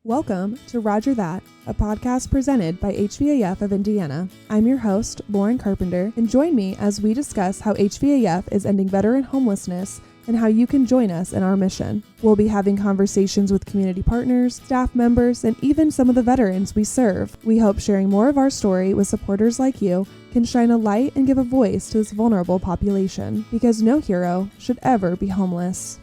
Welcome to Roger That, a podcast presented by HVAF of Indiana. I'm your host, Lauren Carpenter, and join me as we discuss how HVAF is ending veteran homelessness and how you can join us in our mission. We'll be having conversations with community partners, staff members, and even some of the veterans we serve. We hope sharing more of our story with supporters like you can shine a light and give a voice to this vulnerable population, because no hero should ever be homeless.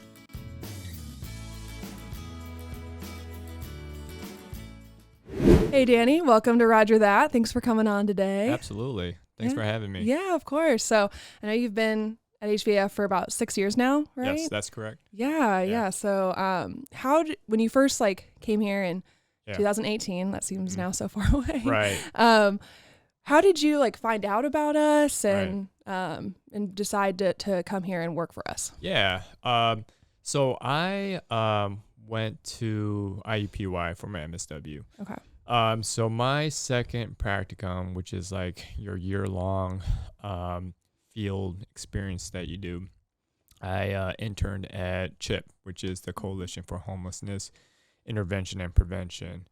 Hey, Danny, welcome to Roger That. Thanks for coming on today. Absolutely. Thanks for having me. Yeah, of course. So I know you've been at HVAF for about 6 years now, right? Yes, that's correct. Yeah. So when you first came here in 2018, that seems now so far away. Right. How did you find out about us and decide to come here and work for us? Yeah. So I went to IUPUI for my MSW. Okay. So my second practicum, which is your year-long field experience that you do, I interned at CHIP, which is the Coalition for Homelessness Intervention and Prevention.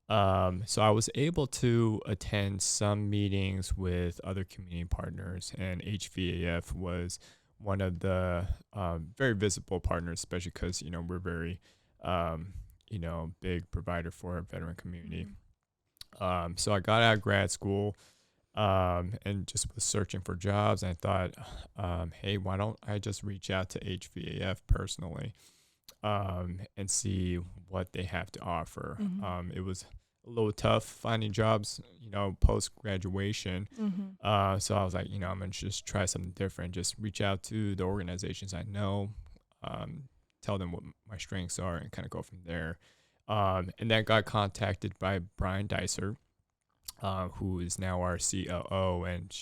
So I was able to attend some meetings with other community partners, and HVAF was one of the very visible partners, especially because, we're very, big provider for our veteran community. So I got out of grad school and just was searching for jobs. And I thought, hey, why don't I just reach out to HVAF personally and see what they have to offer. It was a little tough finding jobs, post-graduation. So I was like, I'm going to just try something different, just reach out to the organizations I know, tell them what my strengths are, and kind of go from there. And then got contacted by Brian Dicer, who is now our COO, and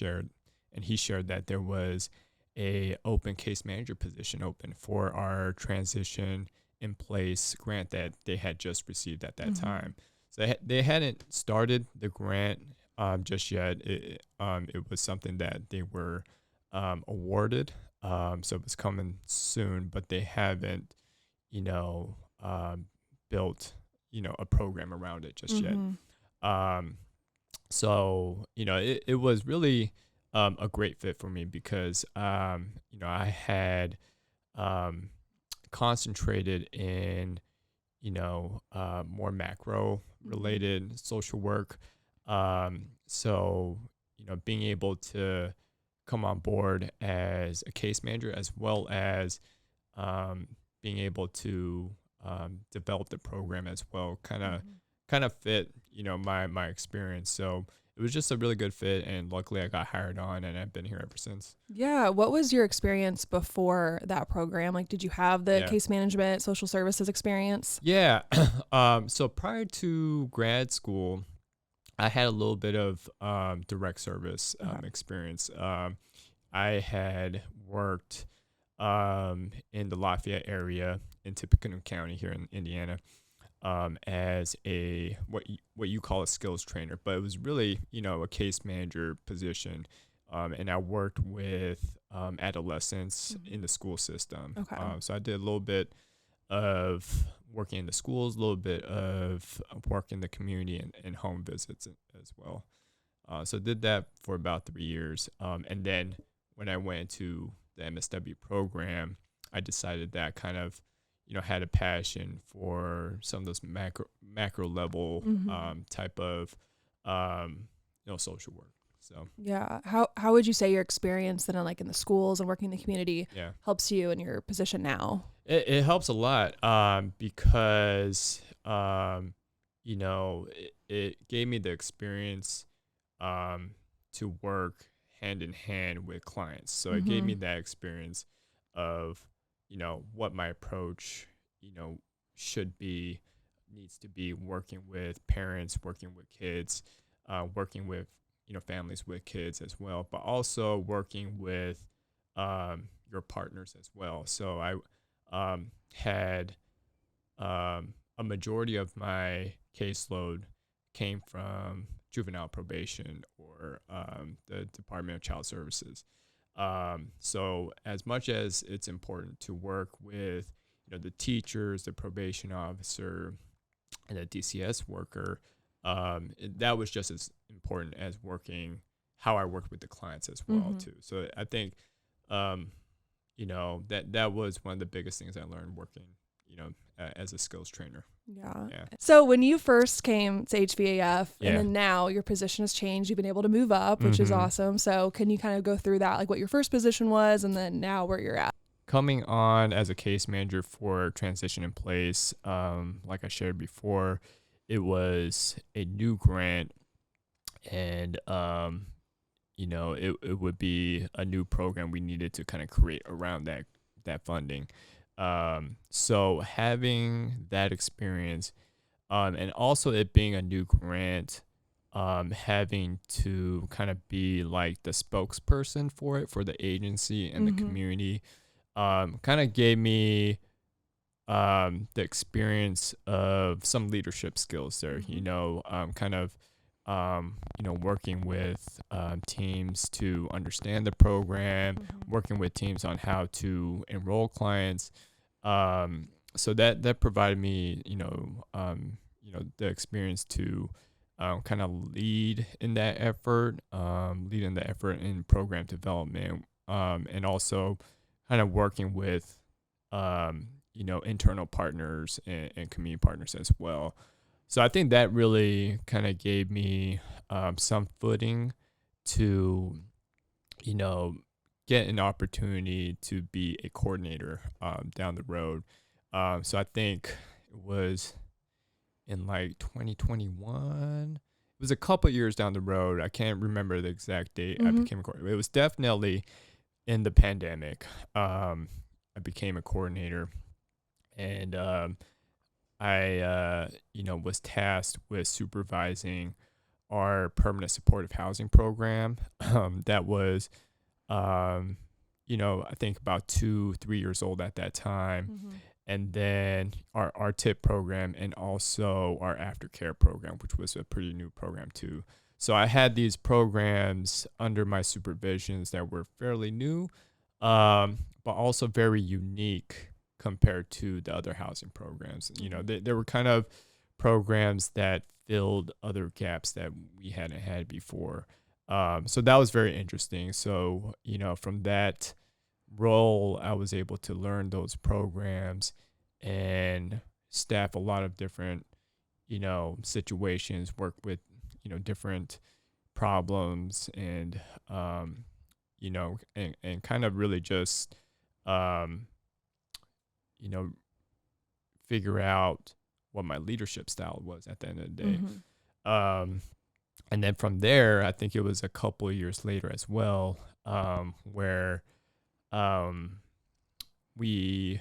he shared that there was a open case manager position open for our transition in place grant that they had just received at that time. So they hadn't started the grant just yet. It was something that they were awarded. So it was coming soon, but they haven't, built, a program around it just yet. So, it was really a great fit for me because, I had concentrated in, more macro related social work. So, being able to come on board as a case manager, as well as being able to develop the program as well, kind of fit, my experience. So it was just a really good fit, and luckily I got hired on, and I've been here ever since. Yeah. What was your experience before that program? Did you have the case management, social services experience? Yeah. So prior to grad school, I had a little bit of direct service experience. I had worked in the Lafayette area in Tippecanoe County here in Indiana as a what you call a skills trainer, but it was really a case manager position, and I worked with adolescents in the school system. Okay. So I did a little bit of working in the schools, a little bit of work in the community, and home visits as well. So I did that for about 3 years, and then when I went to the MSW program, I decided that I kind of had a passion for some of those macro level type of social work. So yeah, how would you say your experience then in the schools and working in the community helps you in your position now? It helps a lot because it gave me the experience to work hand in hand with clients. So it gave me that experience of what my approach, needs to be, working with parents, working with kids, working with, families with kids as well, but also working with your partners as well. So I had a majority of my caseload came from juvenile probation or the Department of Child Services. So as much as it's important to work with, the teachers, the probation officer, and a DCS worker, that was just as important as how I worked with the clients as well too. So I think, that was one of the biggest things I learned working, as a skills trainer. Yeah. So when you first came to HVAF and then now your position has changed, you've been able to move up, which is awesome. So can you kind of go through that, like what your first position was and then now where you're at? Coming on as a case manager for transition in place, like I shared before, it was a new grant, and it would be a new program we needed to kind of create around that funding. So having that experience, and also it being a new grant, having to kind of be like the spokesperson for it, for the agency and the community, kind of gave me the experience of some leadership skills there, working with teams to understand the program, working with teams on how to enroll clients. So that provided me, the experience to kind of lead in the effort in program development, and also kind of working with, internal partners and community partners as well. So I think that really kind of gave me some footing to, get an opportunity to be a coordinator down the road. So I think it was in like 2021. It was a couple years down the road. I can't remember the exact date I became a coordinator. It was definitely in the pandemic. I became a coordinator, and I was tasked with supervising our permanent supportive housing program. That was, I think about 2-3 years old at that time. And then our TIP program, and also our aftercare program, which was a pretty new program too. So I had these programs under my supervisions that were fairly new, but also very unique compared to the other housing programs. There were kind of programs that filled other gaps that we hadn't had before. So that was very interesting. So, from that role, I was able to learn those programs and staff a lot of different, situations, work with, different problems, and, and kind of really just, figure out what my leadership style was at the end of the day. And then from there, I think it was a couple of years later as well, where we,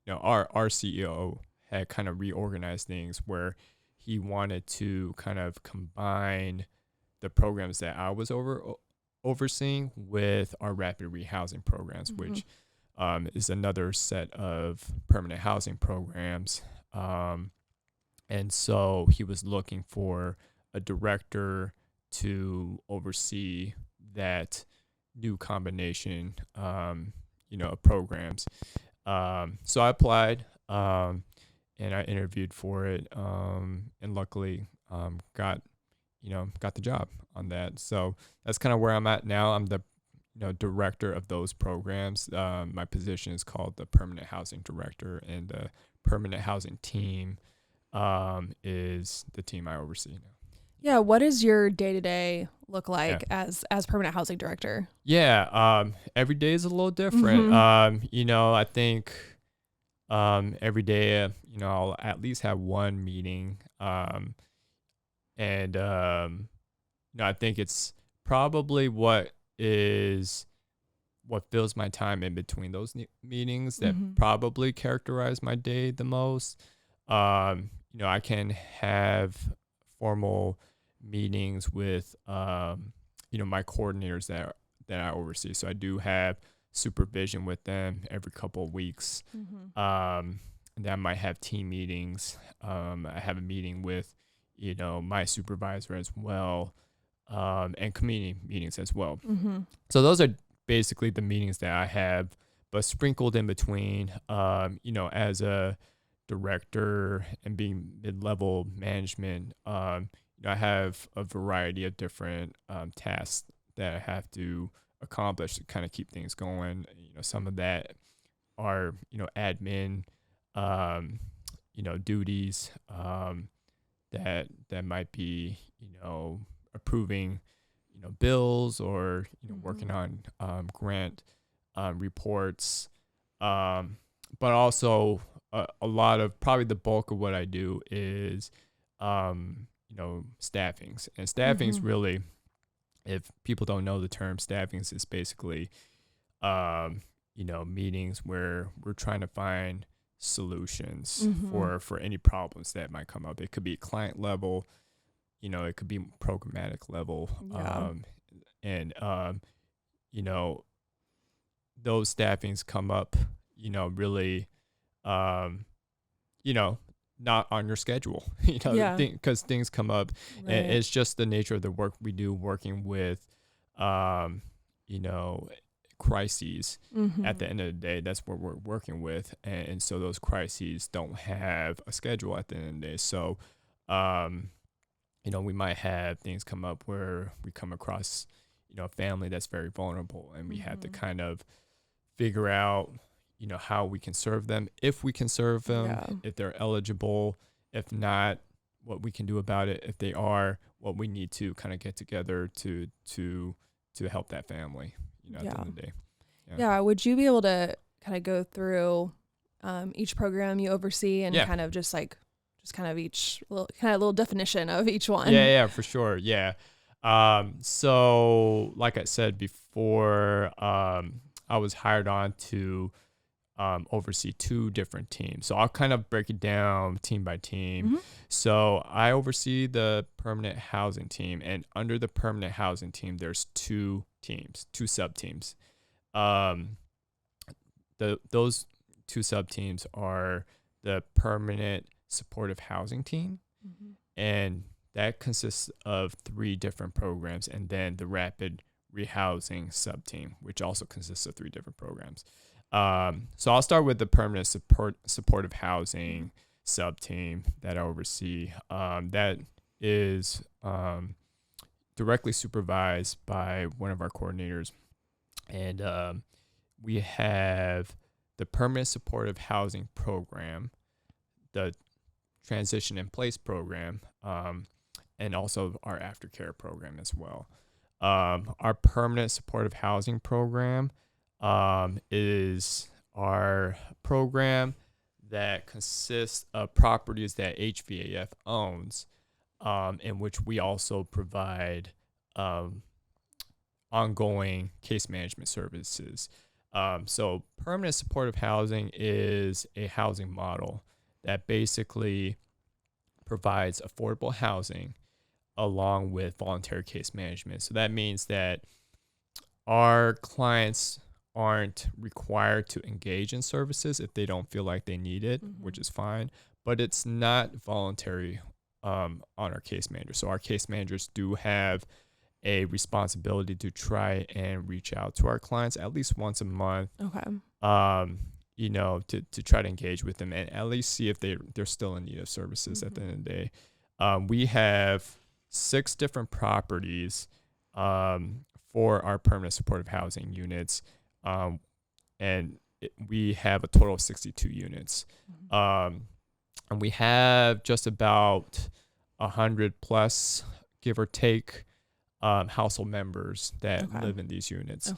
our CEO had kind of reorganized things, where he wanted to kind of combine the programs that I was overseeing with our rapid rehousing programs, which is another set of permanent housing programs. And so he was looking for a director to oversee that new combination, of programs. So I applied, and I interviewed for it, and luckily got the job on that. So that's kind of where I'm at now. I'm the director of those programs. My position is called the permanent housing director, and the permanent housing team is the team I oversee now. Yeah. What does your day-to-day look like as permanent housing director? Yeah. Every day is a little different. I think every day, I'll at least have one meeting. And I think it's probably what fills my time in between those meetings that probably characterize my day the most. I can have formal meetings with, my coordinators that I oversee. So I do have supervision with them every couple of weeks. And then I might have team meetings. I have a meeting with, my supervisor as well, and community meetings as well. So those are basically the meetings that I have, but sprinkled in between, as a director and being mid-level management, I have a variety of different tasks that I have to accomplish to kind of keep things going. Some of that are, admin, duties, that might be, approving, bills, or, working on grant reports. But also a lot of, probably the bulk of what I do is, staffings. And staffings really, if people don't know the term, staffings is basically, meetings where we're trying to find solutions for any problems that might come up. It could be client level, it could be programmatic level. And those staffings come up, really, not on your schedule, because things come up. Right. And it's just the nature of the work we do, working with, crises. At the end of the day, that's what we're working with. And so those crises don't have a schedule at the end of the day. So, we might have things come up where we come across, a family that's very vulnerable, and we have to kind of figure out, how we can serve them, if we can serve them, if they're eligible, if not, what we can do about it, if they are, what we need to kind of get together to help that family, at the end of the day. Yeah. Would you be able to kind of go through each program you oversee and kind of just kind of each little definition of each one? Yeah, for sure. Yeah. So like I said before, I was hired on to oversee 2 different teams. So I'll kind of break it down team by team. So I oversee the permanent housing team, and under the permanent housing team, there's 2 teams, 2 sub-teams. Those 2 sub-teams are the permanent supportive housing team, and that consists of 3 different programs, and then the rapid rehousing sub-team, which also consists of 3 different programs. So I'll start with the permanent supportive housing sub-team that I oversee. That is directly supervised by one of our coordinators. And we have the permanent supportive housing program, the transition in place program, and also our aftercare program as well. Our permanent supportive housing program is our program that consists of properties that HVAF owns, in which we also provide ongoing case management services. So permanent supportive housing is a housing model that basically provides affordable housing along with voluntary case management. So that means that our clients aren't required to engage in services if they don't feel like they need it, which is fine, but it's not voluntary on our case managers. So our case managers do have a responsibility to try and reach out to our clients at least once a month. To try to engage with them and at least see if they're still in need of services at the end of the day. We have 6 different properties for our permanent supportive housing units, and we have a total of 62 units. And we have just about 100 plus, give or take, household members that live in these units.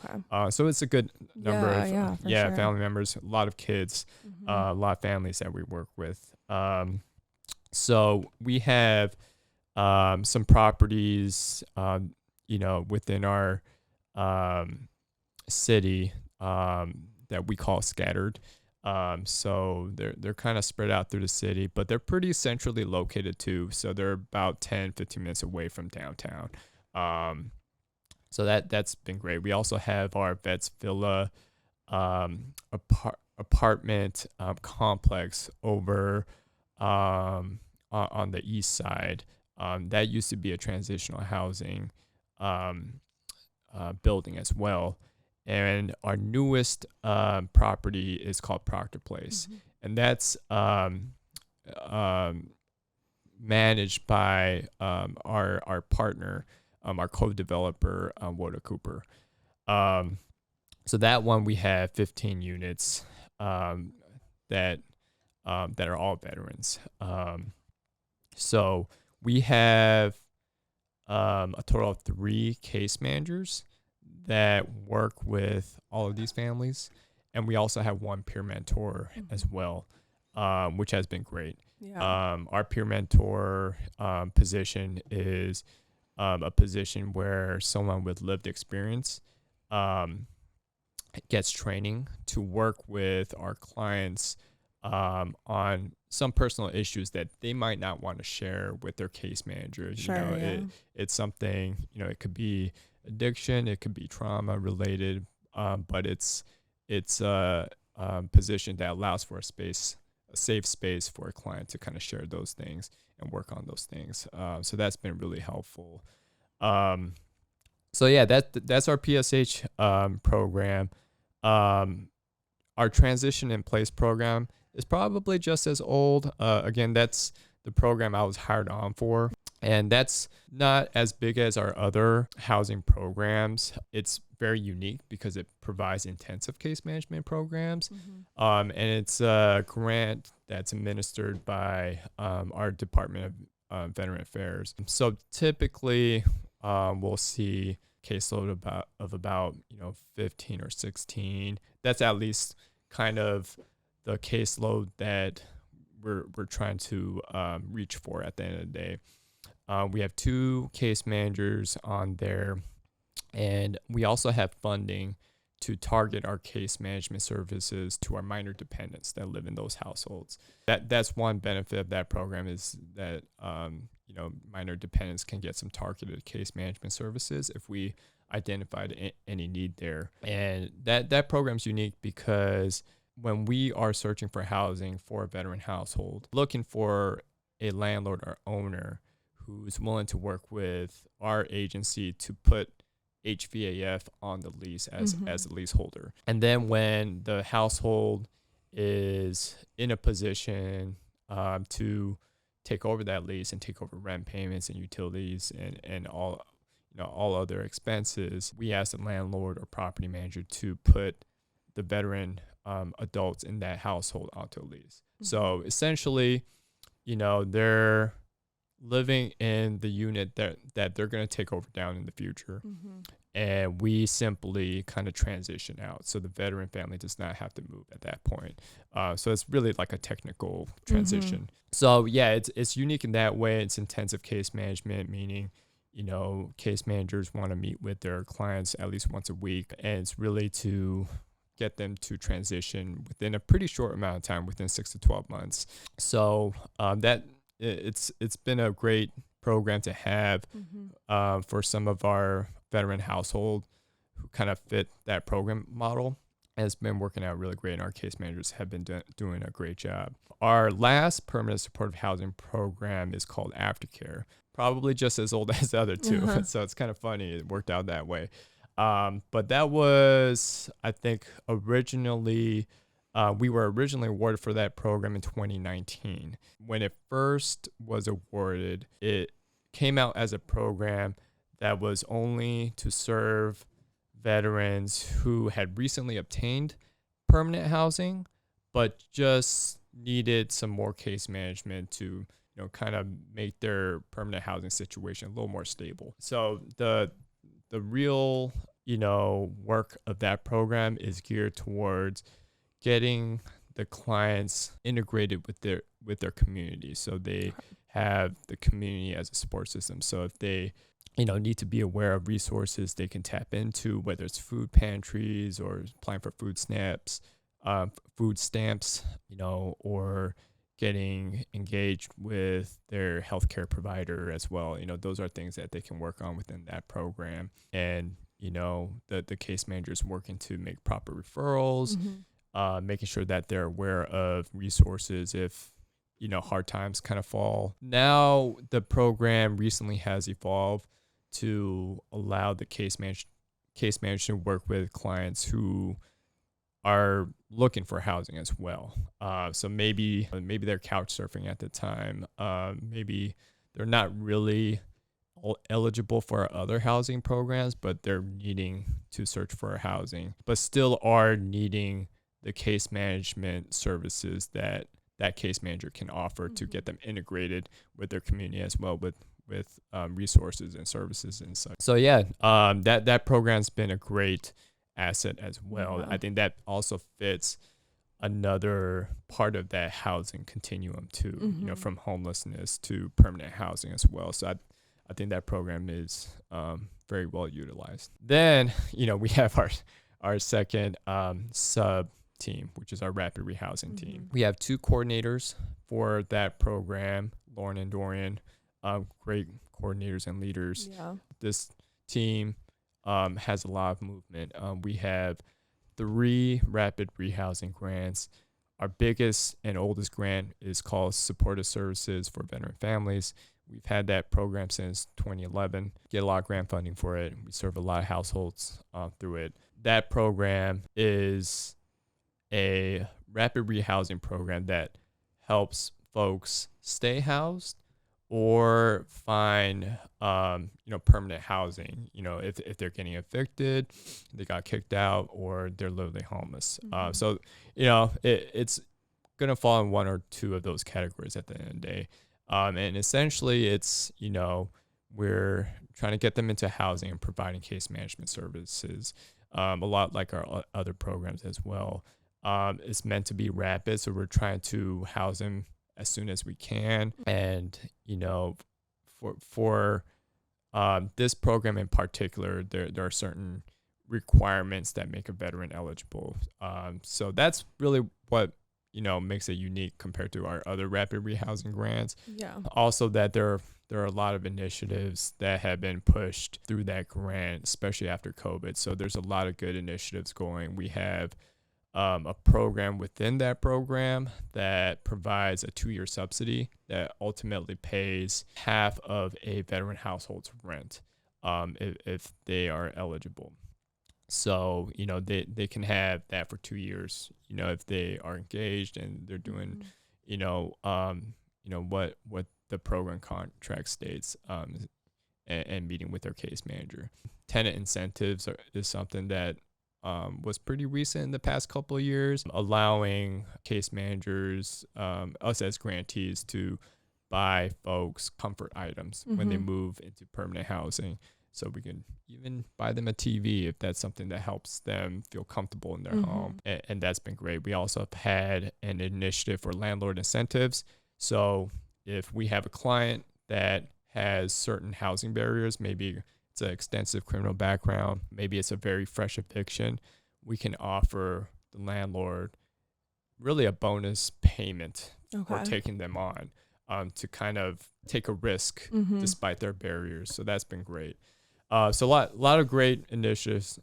So it's a good number of sure. Family members, a lot of kids, a lot of families that we work with. So we have some properties, within our city that we call scattered. So they're kind of spread out through the city, but they're pretty centrally located too. So they're about 10-15 minutes away from downtown. So that's been great. We also have our Vets Villa apartment complex over on the east side. That used to be a transitional housing building as well. And our newest property is called Proctor Place. And that's managed by our partner, our co-developer, Woda Cooper. So that one we have 15 units that are all veterans. So we have a total of 3 case managers that work with all of these families, and we also have 1 peer mentor as well, which has been great. Yeah. Our peer mentor position is a position where someone with lived experience gets training to work with our clients on some personal issues that they might not want to share with their case managers. Sure, It's something, it could be addiction, it could be trauma related, but it's a position that allows for a safe space for a client to kind of share those things and work on those things. So that's been really helpful. So yeah, that's our PSH program. Our transition in place program is probably just as old. Again, that's the program I was hired on for. And that's not as big as our other housing programs. It's very unique because it provides intensive case management programs. And it's a grant that's administered by our Department of Veteran Affairs. So typically we'll see caseload of about 15 or 16. That's at least kind of the caseload that we're trying to reach for at the end of the day. We have 2 case managers on there, and we also have funding to target our case management services to our minor dependents that live in those households. That's one benefit of that program, is that minor dependents can get some targeted case management services if we identified any need there. And that program's unique because when we are searching for housing for a veteran household, looking for a landlord or owner who's willing to work with our agency to put HVAF on the lease as a leaseholder. And then when the household is in a position to take over that lease and take over rent payments and utilities and all other expenses, we ask the landlord or property manager to put the veteran adults in that household onto a lease. So essentially, they're living in the unit that they're going to take over down in the future. And we simply kind of transition out. So the veteran family does not have to move at that point. So it's really like a technical transition. So yeah, it's unique in that way. It's intensive case management, meaning, case managers want to meet with their clients at least once a week. And it's really to get them to transition within a pretty short amount of time, within 6 to 12 months. So it's been a great program to have for some of our veteran household who kind of fit that program model. And it's been working out really great, and our case managers have been doing a great job. Our last permanent supportive housing program is called Aftercare, probably just as old as the other 2. So it's kind of funny it worked out that way. But that was, I think, originally we were originally awarded for that program in 2019. When it first was awarded, it came out as a program that was only to serve veterans who had recently obtained permanent housing, but just needed some more case management to, kind of make their permanent housing situation a little more stable. So the real, work of that program is geared towards getting the clients integrated with their community, so they have the community as a support system. So if they need to be aware of resources they can tap into, whether it's food pantries or applying for food stamps, or getting engaged with their healthcare provider as well. Those are things that they can work on within that program. And the case managers working to make proper referrals, making sure that they're aware of resources if hard times kind of fall. Now the program recently has evolved to allow the case manager to work with clients who are looking for housing as well. So maybe they're couch surfing at the time. Maybe they're not really eligible for our other housing programs, but they're needing to search for housing, but still are needing the case management services that case manager can offer to get them integrated with their community as well, with resources and services and such. So yeah, that program's been a great asset as well. Yeah. I think that also fits another part of that housing continuum too, from homelessness to permanent housing as well. So I think that program is very well utilized. Then, we have our second sub team, which is our rapid rehousing team. We have 2 coordinators for that program, Lauren and Dorian, great coordinators and leaders. Yeah. This team has a lot of movement. We have 3 rapid rehousing grants. Our biggest and oldest grant is called Supportive Services for Veteran Families. We've had that program since 2011. Get a lot of grant funding for it. We serve a lot of households through it. That program is a rapid rehousing program that helps folks stay housed or find permanent housing. If they're getting evicted, they got kicked out, or they're literally homeless. So it's gonna fall in one or two of those categories at the end of the day. And essentially, it's we're trying to get them into housing and providing case management services. A lot like our other programs as well. It's meant to be rapid, so we're trying to house them as soon as we can. And for this program in particular, there are certain requirements that make a veteran eligible. So that's really what makes it unique compared to our other rapid rehousing grants. Yeah. Also, that there are a lot of initiatives that have been pushed through that grant, especially after COVID. So there's a lot of good initiatives going. We have a program within that program that provides a 2-year subsidy that ultimately pays half of a veteran household's rent if they are eligible. So, they can have that for 2 years, if they are engaged and they're doing, what the program contract states and meeting with their case manager. Tenant incentives is something that was pretty recent in the past couple of years, allowing case managers, us as grantees, to buy folks comfort items when they move into permanent housing. So we can even buy them a TV if that's something that helps them feel comfortable in their home. And that's been great. We also have had an initiative for landlord incentives. So if we have a client that has certain housing barriers, maybe it's an extensive criminal background, maybe it's a very fresh eviction, we can offer the landlord really a bonus payment for taking them on to kind of take a risk despite their barriers. So that's been great. So a lot of great initiatives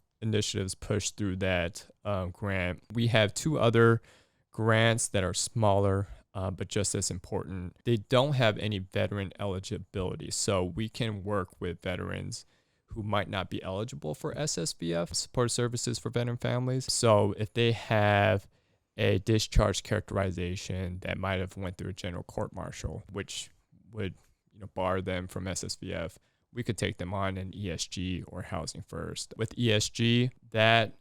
pushed through that grant. We have 2 other grants that are smaller, but just as important. They don't have any veteran eligibility, so we can work with veterans who might not be eligible for SSVF, Support Services for Veteran Families. So if they have a discharge characterization that might have went through a general court martial, which would bar them from SSVF, we could take them on in ESG or Housing First. With ESG, that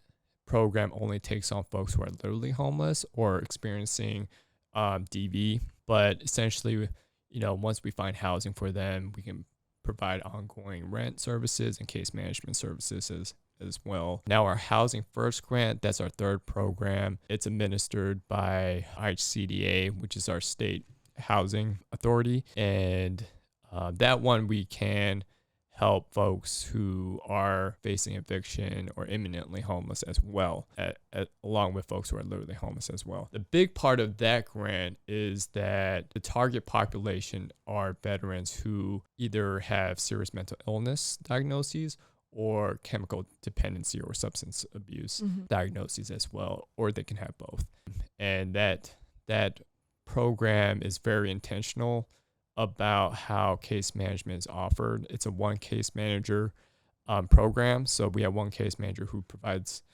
program only takes on folks who are literally homeless or experiencing DV. But essentially, once we find housing for them, we can provide ongoing rent services and case management services as well. Now, our Housing First grant, that's our 3rd program. It's administered by HCDA, which is our state housing authority. And that one we can help folks who are facing eviction or imminently homeless as well, along with folks who are literally homeless as well. The big part of that grant is that the target population are veterans who either have serious mental illness diagnoses or chemical dependency or substance abuse diagnoses as well, or they can have both. And that program is very intentional about how case management is offered. It's a one case manager program. So we have one case manager who provides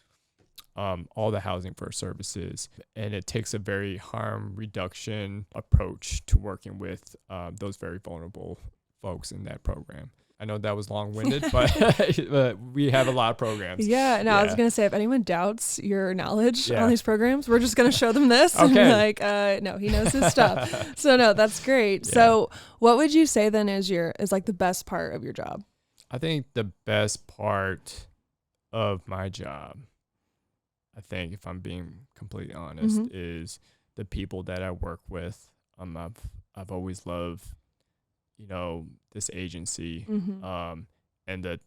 all the housing first services, and it takes a very harm reduction approach to working with those very vulnerable folks in that program. I know that was long-winded, but we have a lot of programs. Yeah, no, I was going to say, if anyone doubts your knowledge on these programs, we're just going to show them this. Okay. And like, no, he knows his stuff. So no, that's great. Yeah. So what would you say then is like the best part of your job? I think the best part of my job, I think if I'm being completely honest, is the people that I work with. I've always loved, this agency, and the,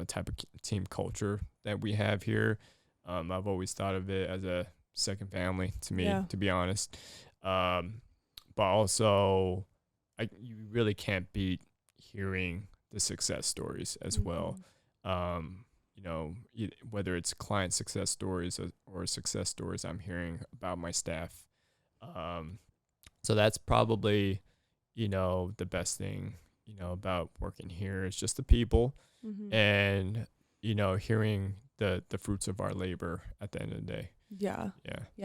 type of type of culture that we have here. I've always thought of it as a second family to me, to be honest. But also, you really can't beat hearing the success stories as well. Whether it's client success stories or success stories I'm hearing about my staff. So that's probably, the best thing, about working here is just the people and, hearing the fruits of our labor at the end of the day. Yeah,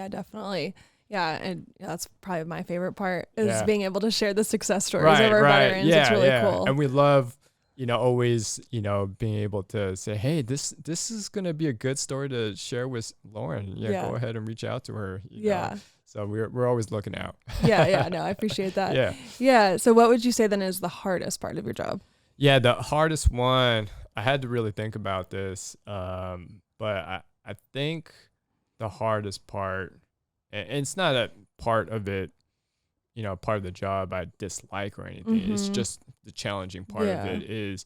definitely. Yeah, and that's probably my favorite part is being able to share the success stories of our veterans. It's really cool. And we love, always, being able to say, hey, this is going to be a good story to share with Lauren. Go ahead and reach out to her. You know? So we're always looking out. No, I appreciate that. Yeah. So what would you say then is the hardest part of your job? Yeah, the hardest one, I had to really think about this. But I think the hardest part, and it's not a part of it, part of the job I dislike or anything. It's just the challenging part of it is,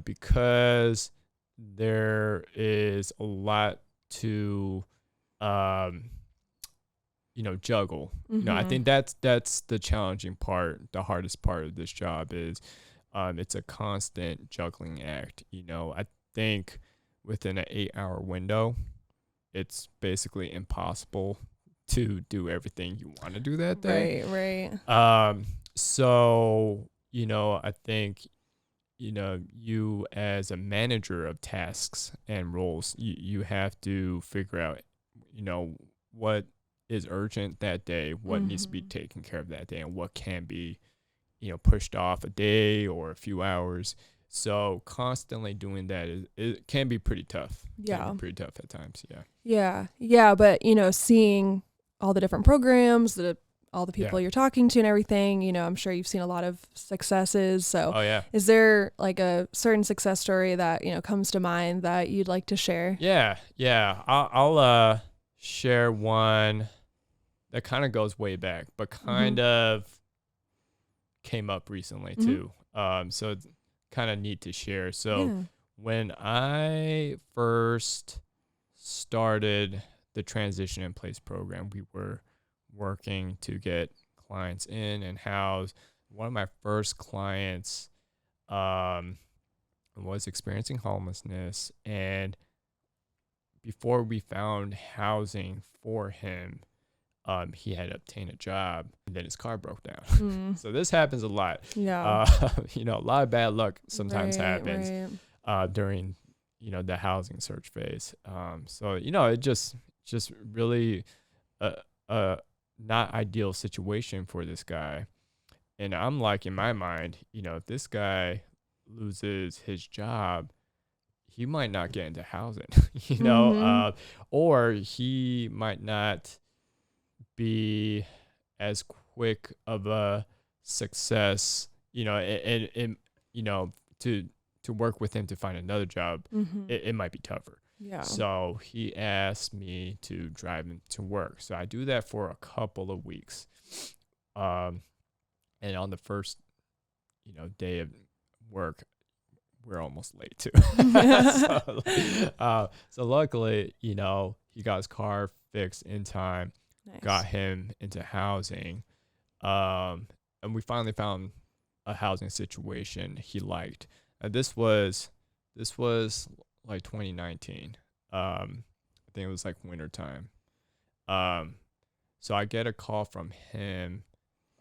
because there is a lot to, juggle. I think that's the challenging part. The hardest part of this job is, it's a constant juggling act. I think within an 8-hour window, it's basically impossible to do everything you want to do that day. Right. So, I think, you as a manager of tasks and roles, you have to figure out, what is urgent that day, what needs to be taken care of that day, and what can be, pushed off a day or a few hours. So constantly doing that it can be pretty tough. Yeah. Pretty tough at times. Yeah. Yeah. But, seeing all the different programs, all the people you're talking to and everything, I'm sure you've seen a lot of successes. So is there like a certain success story that, comes to mind that you'd like to share? Yeah. I'll share one that kind of goes way back, but kind of came up recently too. So it's kind of neat to share. So when I first started the Transition in Place program, we were working to get clients in and house. One of my first clients was experiencing homelessness, and before we found housing for him, he had obtained a job, and then his car broke down. So this happens a lot. A lot of bad luck sometimes happens during the housing search phase. So it just really not ideal situation for this guy. And I'm like, in my mind, if this guy loses his job, he might not get into housing, or he might not be as quick of a success, and to work with him to find another job, it might be tougher. Yeah. So he asked me to drive him to work. So I do that for a couple of weeks. And on the first, day of work, we're almost late too. So luckily, he got his car fixed in time, got him into housing. And we finally found a housing situation he liked. And this was like 2019. I think it was like winter time. So I get a call from him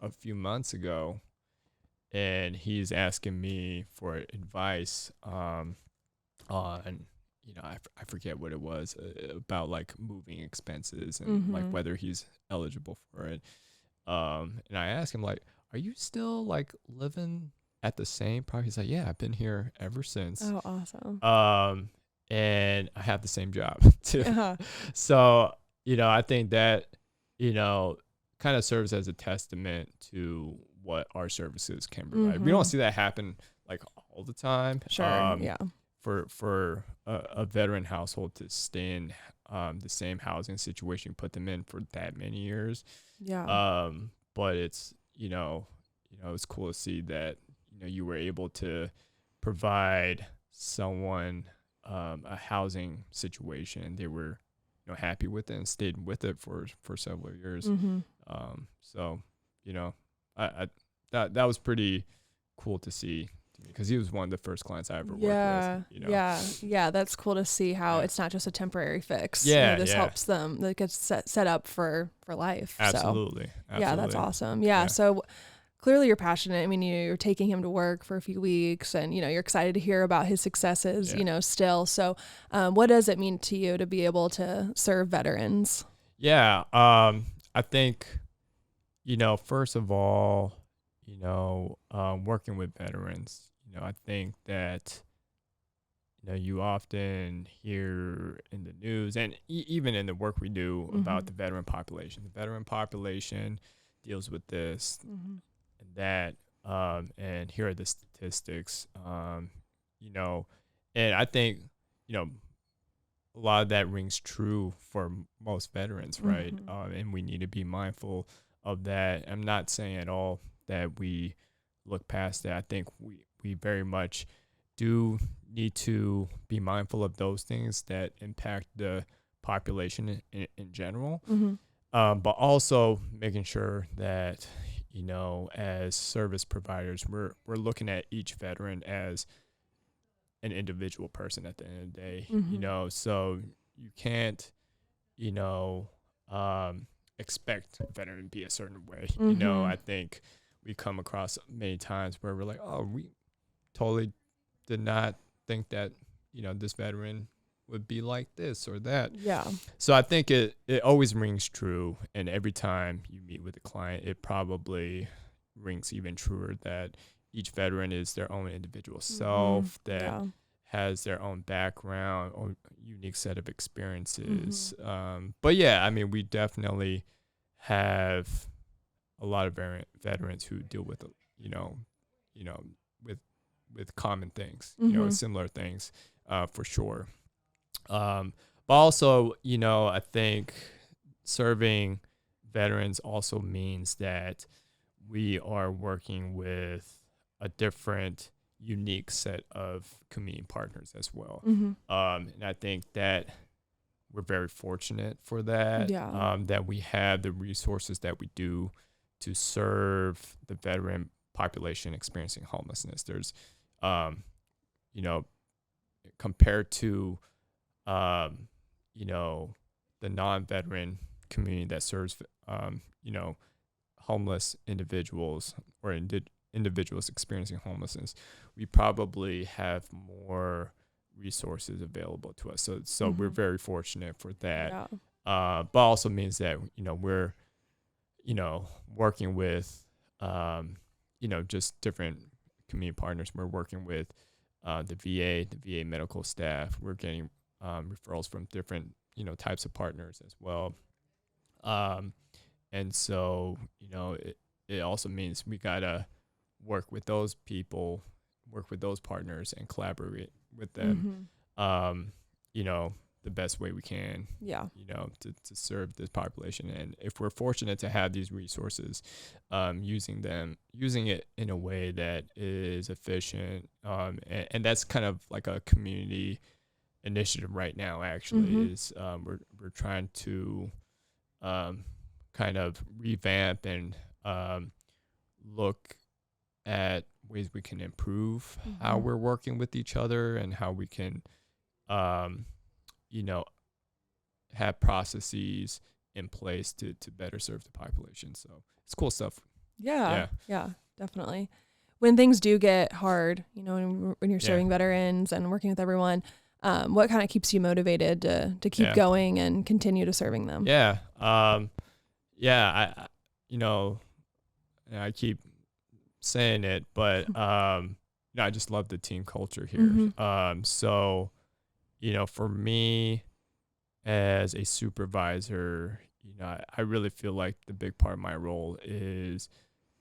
a few months ago, and he's asking me for advice on, I forget what it was about like moving expenses and like whether he's eligible for it. And I asked him like, are you still like living at the same property? He's like, yeah, I've been here ever since. Oh, awesome. And I have the same job too. Uh-huh. So, I think that, kind of serves as a testament to what our services can provide. We don't see that happen like all the time. Sure. Yeah. For a veteran household to stay in the same housing situation, put them in for that many years. Yeah. But it's, it's cool to see that, you were able to provide someone a housing situation. They were, happy with it and stayed with it for several years. So, I that was pretty cool to see because he was one of the first clients I ever worked with. Yeah. That's cool to see how it's not just a temporary fix. Yeah, this helps them. That gets set up for life. Absolutely. So, yeah, that's awesome. Yeah. So clearly you're passionate. I mean, you're taking him to work for a few weeks and, you're excited to hear about his successes, still. So what does it mean to you to be able to serve veterans? Yeah. I think, first of all, working with veterans, I think that, you often hear in the news and even in the work we do about the veteran population. The veteran population deals with this and that, and here are the statistics, and I think, a lot of that rings true for most veterans, right? And we need to be mindful of that. I'm not saying at all that we look past that. I think we very much do need to be mindful of those things that impact the population in general, but also making sure that, as service providers, we're looking at each veteran as an individual person at the end of the day, so you can't, expect a veteran to be a certain way. I think we come across many times where we're like, oh, we totally did not think that, this veteran would be like this or that. Yeah. So I think it always rings true. And every time you meet with a client, it probably rings even truer that each veteran is their own individual self that has their own background or unique set of experiences. But yeah, I mean, we definitely have a lot of veterans who deal with, with common things, similar things, for sure. But also, I think serving veterans also means that we are working with a different, unique set of community partners as well. And I think that we're very fortunate for that, that we have the resources that we do to serve the veteran population experiencing homelessness. There's, compared to, the non-veteran community that serves, homeless individuals or individuals experiencing homelessness, we probably have more resources available to us. So we're very fortunate for that. But also means that, we're, working with, just different community partners. We're working with the VA medical staff. We're getting referrals from different, types of partners as well. And so, it also means we got to work with those people, work with those partners and collaborate with them, the best way we can, to serve this population. And if we're fortunate to have these resources, using it in a way that is efficient. And that's kind of like a community initiative right now, actually, is we're trying to kind of revamp and look at ways we can improve how we're working with each other and how we can, have processes in place to better serve the population. So it's cool stuff. Yeah, definitely. When things do get hard, when you're serving veterans and working with everyone, what kind of keeps you motivated to keep going and continue to serving them? Yeah. I I keep saying it, but I just love the team culture here. So, for me as a supervisor, I really feel like the big part of my role is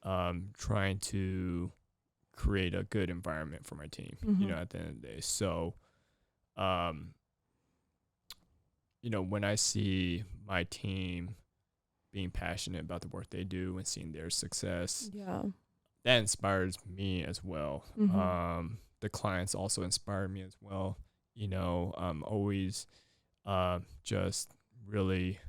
trying to create a good environment for my team, at the end of the day. So, when I see my team being passionate about the work they do and seeing their success, that inspires me as well. The clients also inspire me as well. I'm always just really,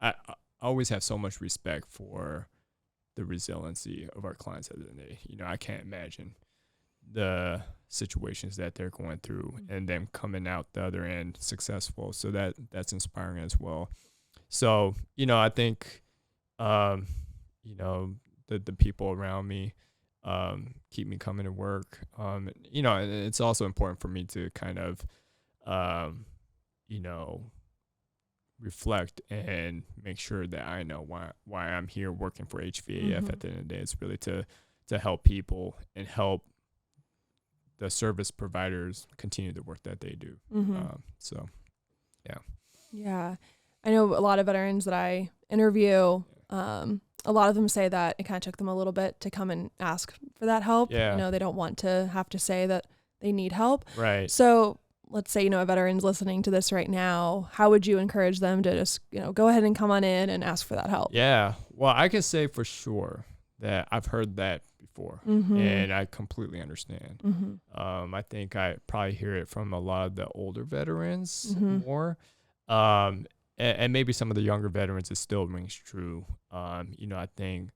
I always have so much respect for the resiliency of our clients at the end of the day. I can't imagine the situations that they're going through and them coming out the other end successful. So that's inspiring as well. So, I think, the people around me keep me coming to work. It's also important for me to kind of, reflect and make sure that I know why I'm here working for HVAF. At the end of the day, it's really to help people and help the service providers continue the work that they do. Yeah. I know a lot of veterans that I interview, a lot of them say that it kind of took them a little bit to come and ask for that help. They don't want to have to say that they need help. Right. So let's say, a veteran's listening to this right now. How would you encourage them to just, go ahead and come on in and ask for that help? Yeah. Well, I can say for sure that I've heard that before, and I completely understand. I think I probably hear it from a lot of the older veterans more. And maybe some of the younger veterans, it still rings true. I think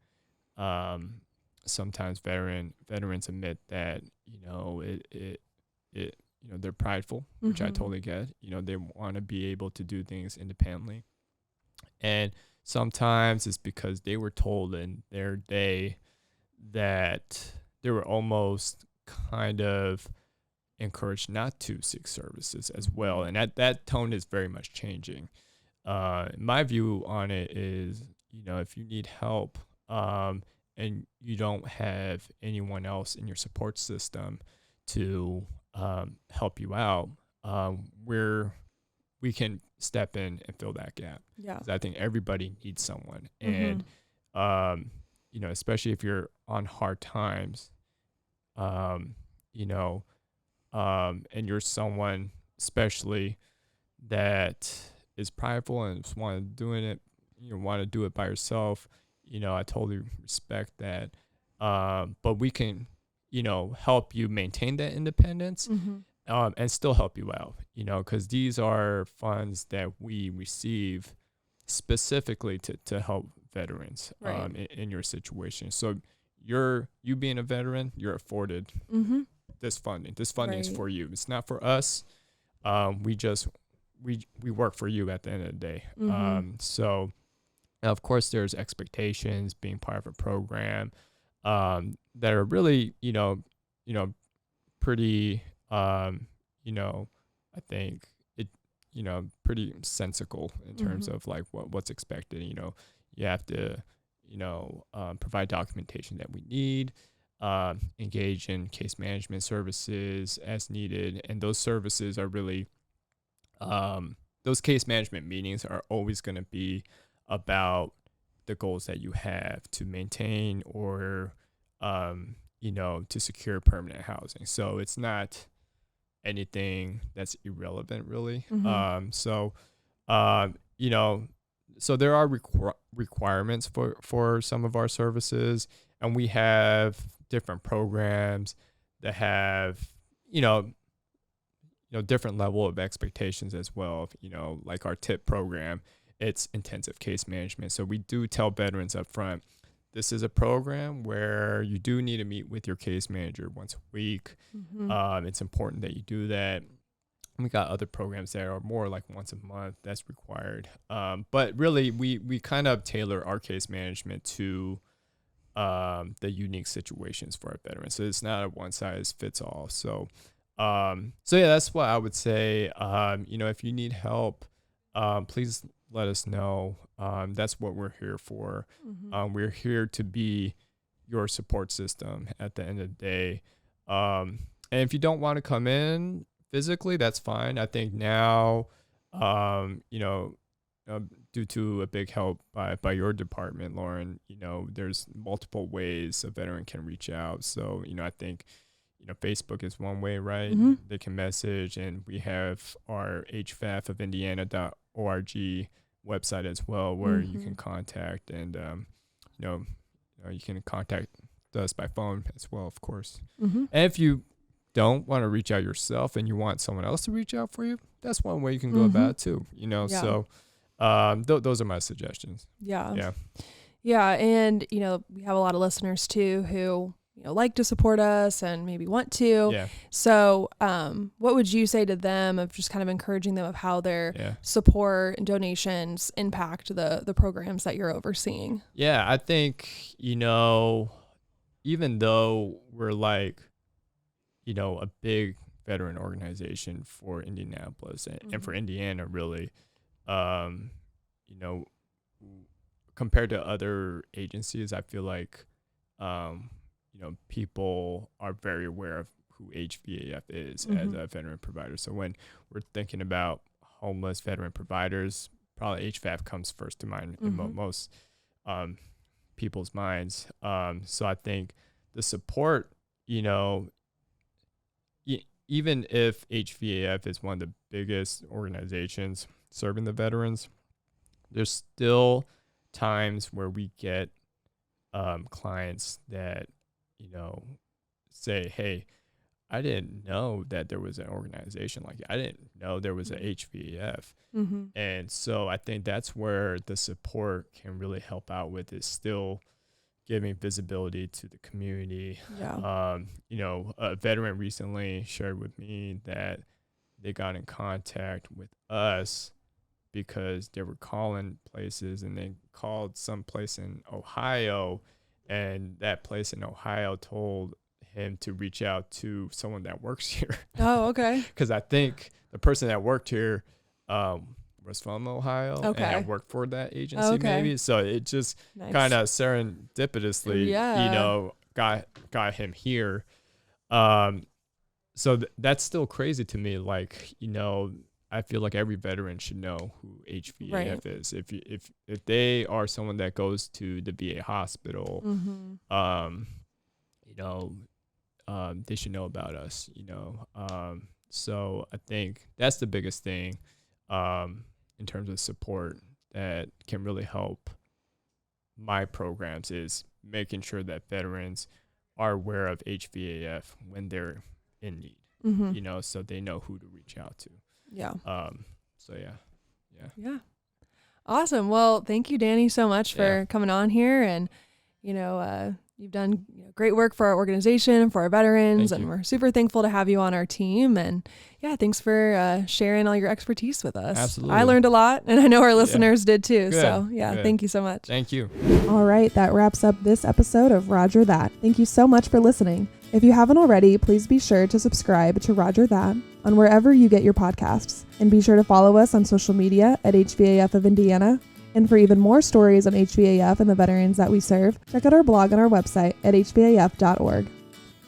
sometimes veterans admit that, they're prideful, which I totally get. They want to be able to do things independently. And sometimes it's because they were told in their day that they were almost kind of encouraged not to seek services as well. And that tone is very much changing. My view on it is, if you need help and you don't have anyone else in your support system to help you out, we can step in and fill that gap. Yeah. I think everybody needs someone. And, especially if you're on hard times, and you're someone especially that is prideful and just want to do it by yourself, I totally respect that. But we can, help you maintain that independence, and still help you out, because these are funds that we receive specifically to help veterans, in your situation. So you being a veteran, you're afforded this funding. This funding is for you. It's not for us. We work for you at the end of the day. So of course there's expectations being part of a program that are really, pretty, I think it, pretty sensical in terms of like what's expected. You have to, provide documentation that we need, engage in case management services as needed. And those services are really, those case management meetings are always going to be about the goals that you have to maintain or, to secure permanent housing. So it's not anything that's irrelevant really. So there are requirements for some of our services, and we have different programs that have, different level of expectations as well. Like our TIP program, it's intensive case management. So we do tell veterans up front, this is a program where you do need to meet with your case manager once a week. It's important that you do that. We got other programs that are more like once a month that's required. But really, we kind of tailor our case management to the unique situations for our veterans. So it's not a one size fits all. So So yeah, that's what I would say. If you need help, please let us know. That's what we're here for. We're here to be your support system at the end of the day. And if you don't want to come in physically, that's fine. I think now, due to a big help by your department, Lauren, there's multiple ways a veteran can reach out. So, I think, Facebook is one way, right? They can message, and we have our HVAF of Indiana.org website as well, where you can contact, and, you can contact us by phone as well, of course. And if you don't want to reach out yourself and you want someone else to reach out for you, that's one way you can go about it too, so those are my suggestions. Yeah. And we have a lot of listeners too who like to support us and maybe want to. So what would you say to them of just kind of encouraging them of how their support and donations impact the programs that you're overseeing? I think even though we're like a big veteran organization for Indianapolis and for Indiana, really, compared to other agencies, I feel like, people are very aware of who HVAF is as a veteran provider. So when we're thinking about homeless veteran providers, probably HVAF comes first to mind in most people's minds. So I think the support, even if HVAF is one of the biggest organizations serving the veterans, there's still times where we get clients that, say, hey, I didn't know that there was an organization like that. I didn't know there was a HVAF. And so I think that's where the support can really help out with, is still giving visibility to the community. A veteran recently shared with me that they got in contact with us because they were calling places, and they called some place in Ohio, and that place in Ohio told him to reach out to someone that works here. Oh, okay. Because I think the person that worked here was from Ohio and worked for that agency, maybe. So it just kind of serendipitously, got him here. So that's still crazy to me. Like, I feel like every veteran should know who HVAF is. If they are someone that goes to the VA hospital, they should know about us. So I think that's the biggest thing in terms of support that can really help my programs, is making sure that veterans are aware of HVAF when they're in need. So they know who to reach out to. Yeah. Awesome. Well, thank you, Danny, so much for coming on here, and you've done great work for our organization, for our veterans, and we're super thankful to have you on our team. And thanks for sharing all your expertise with us. Absolutely. I learned a lot, and I know our listeners did too. Good. So Good. Thank you so much. Thank you. All right. That wraps up this episode of Roger That. Thank you so much for listening. If you haven't already, please be sure to subscribe to Roger That on wherever you get your podcasts. And be sure to follow us on social media at HVAF of Indiana. And for even more stories on HVAF and the veterans that we serve, check out our blog on our website at hvaf.org.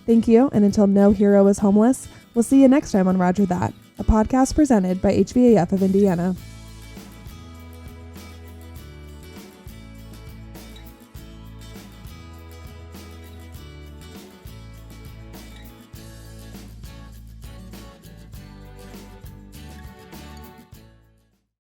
Thank you, and until no hero is homeless, we'll see you next time on Roger That, a podcast presented by HVAF of Indiana.